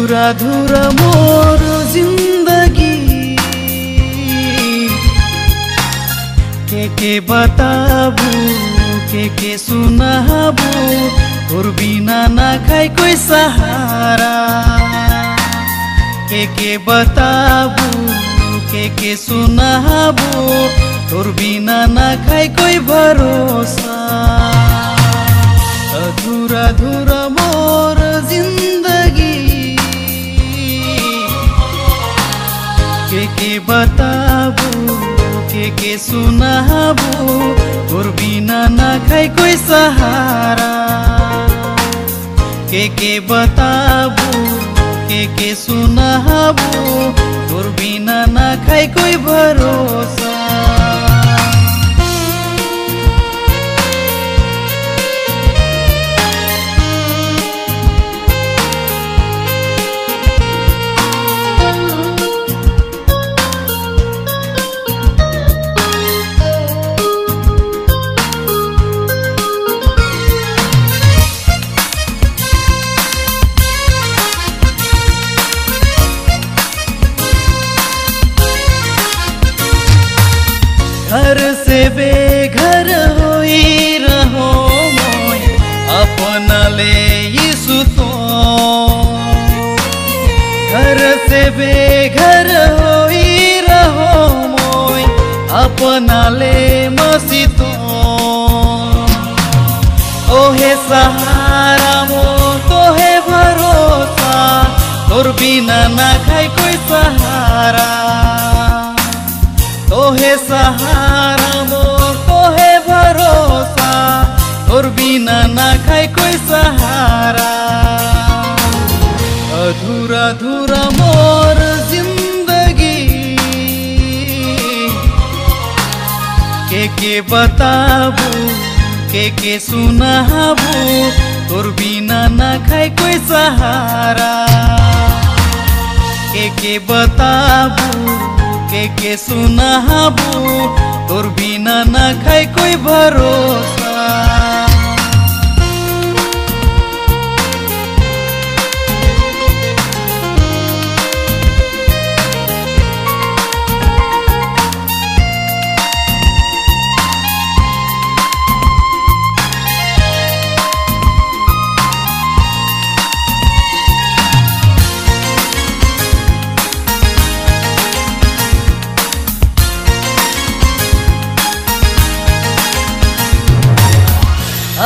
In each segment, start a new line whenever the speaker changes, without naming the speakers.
अधूरा अधूरा मोर जिंदगी के बताबू के सुनाबू तोर बिना ना खाई कोई सहारा के बताबू के सुनाबू तोर बिना ना खाई कोई भरोसा अधूरा अधूरा मोर जिंदगी के बताबू के सुनाबू तोर बिना ना खाई कोई सहारा के बताबू के सुनाबू तोर बिना ना खाई कोई भरोसा घर से बेघर होई रहो मोय अपना ले यीशु तो घर से बेघर होई रहो मोय अपना ले मसीह तो ओहे सहारा मो तोहे भरोसा तोर बिना ना खाई कोई सहारा तोहे सहारा मो तोहे भरोसा तोर बिना ना खाई कोई सहारा अधूरा अधूरा मोर जिंदगी के बताबू के सुनाबू तोर बिना ना खाई कोई सहारा के बताबू के सुनाबू तोर बिना ना खाई कोई भरोसा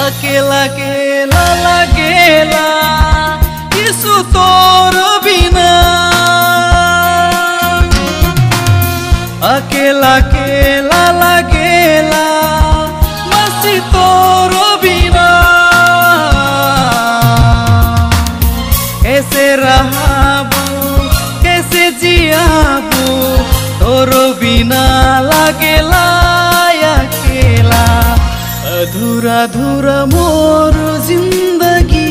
अकेला अकेला लगेला यीशु तोर बिना अकेला अकेला लगेला मसीह तोर बिना कैसे रहाबू कैसे जियाबू तोर बिना लगेला अकेला अधूरा अधूरा मोर जिंदगी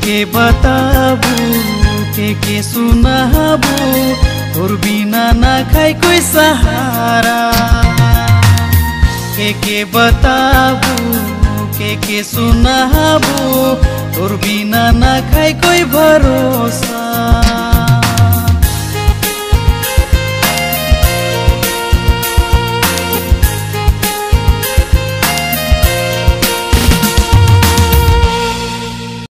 के बताबू के सुनाबू तोर बिना ना खाई कोई सहारा के बताबू के सुनाबू तोर बिना ना खाई कोई भरोसा।